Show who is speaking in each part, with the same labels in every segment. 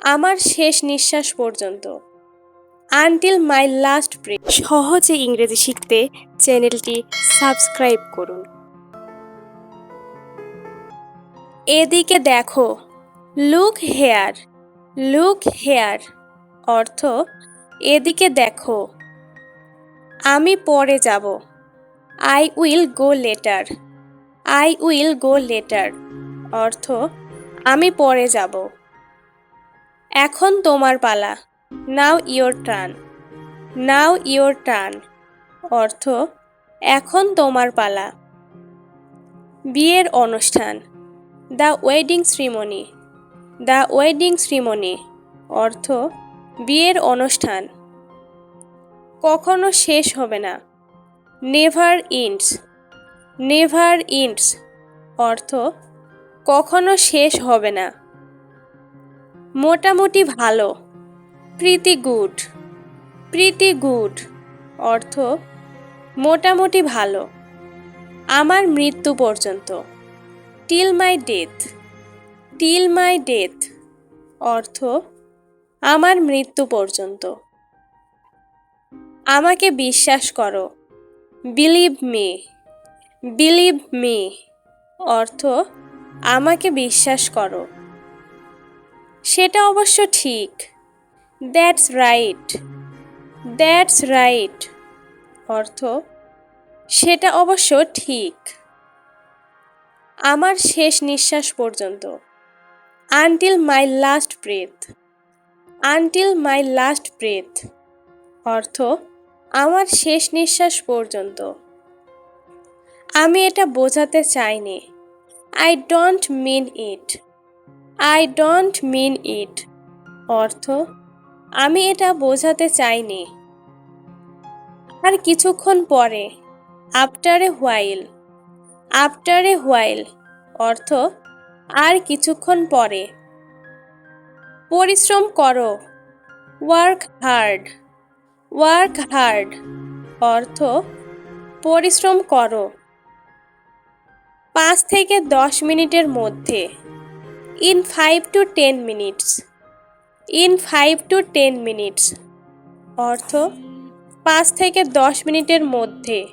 Speaker 1: আমার শেষ নিঃশ্বাস পর্যন্ত। Until my last breadth. সহজে ইংরেজি শিখতে চ্যানেলটি সাবস্ক্রাইব করুন। এদিকে দেখো, লুক হেয়ার। লুক হেয়ার অর্থ এদিকে দেখো। আমি পরে যাব। I will go later. I will go later অর্থ আমি পরে যাব। এখন তোমার পালা। Now your turn. Now your turn অর্থ এখন তোমার পালা। বিয়ের অনুষ্ঠান। The wedding ceremony. The wedding ceremony অর্থ বিয়ের অনুষ্ঠান। কখনো শেষ হবে না। Never ends. নেভার ইন্ডস অর্থ কখনো শেষ হবে না। মোটামুটি ভালো। Pretty good. প্রিটি গুড অর্থ মোটামুটি ভালো। আমার মৃত্যু পর্যন্ত। Till my death. Till my death অর্থ আমার মৃত্যু পর্যন্ত। আমাকে বিশ্বাস করো। Believe me. বিলিভ মি অর্থ আমাকে বিশ্বাস করো। সেটা অবশ্য ঠিক। That's right. দ্যাটস রাইট অর্থ সেটা অবশ্য ঠিক। আমার শেষ নিঃশ্বাস পর্যন্ত। Until my last breath. Until my last breath অর্থ আমার শেষ নিঃশ্বাস পর্যন্ত। আমি এটা বোঝাতে চাইনি। I don't mean it. I don't mean it অর্থ আমি এটা বোঝাতে চাইনি। আর কিছুক্ষণ পরে। After a while. After a while অর্থ আর কিছুক্ষণ পরে। পরিশ্রম করো। Work hard. ওয়ার্ক হার্ড অর্থ পরিশ্রম করো। 5 থেকে 10 মিনিটের মধ্যে। In 5 to 10 minutes. In 5 to 10 minutes অর্থ 5 থেকে 10 মিনিটের মধ্যে।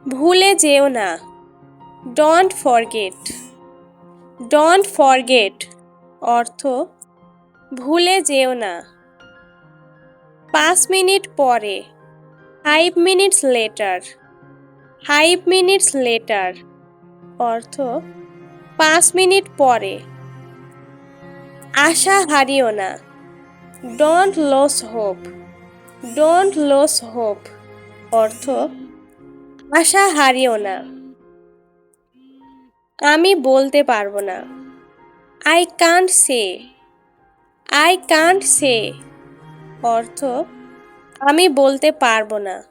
Speaker 1: ভুলে যেও না। Don't forget. ডোন্ট ফরগেট অর্থ ভুলে যেও না। 5 মিনিট পরে। 5 মিনিটস লেটার। 5 মিনিটস লেটার অর্থ 5 মিনিট পরে। আশা হারিও না। Don't lose hope. Don't lose hope অর্থ আশা হারিও না। আমি বলতে পারবো না। I can't say. I can't say অর্থ আমি বলতে পারবো না।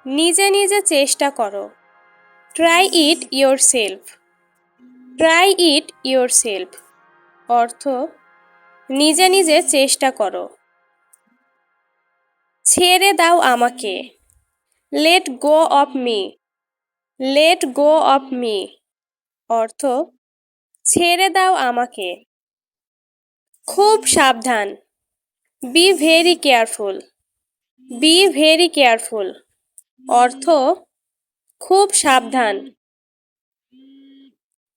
Speaker 1: নিজে নিজে চেষ্টা করো। Try it yourself. Try it yourself অর্থ নিজে নিজে চেষ্টা করো। ছেড়ে দাও আমাকে। Let go of me. Let go of me অর্থ ছেড়ে দাও আমাকে। খুব সাবধান। Be very careful. Be very careful অর্থ খুব সাবধান।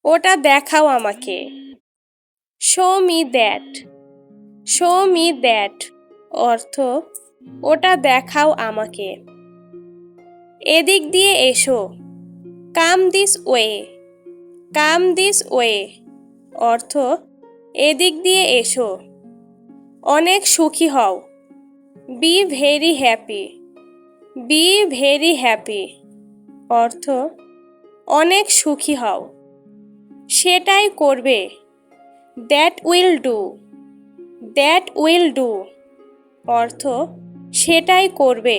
Speaker 1: ওটা দেখাও আমাকে। Show me that. Show me that অর্থ ওটা দেখাও আমাকে। এদিক দিয়ে এসো। Come this way. Come this way অর্থ এদিক দিয়ে এসো। অনেক সুখী হও। Be very happy. Be very happy অর্থ অনেক সুখী হও। সেটাই করবে। That will do. That will do অর্থ সেটাই করবে।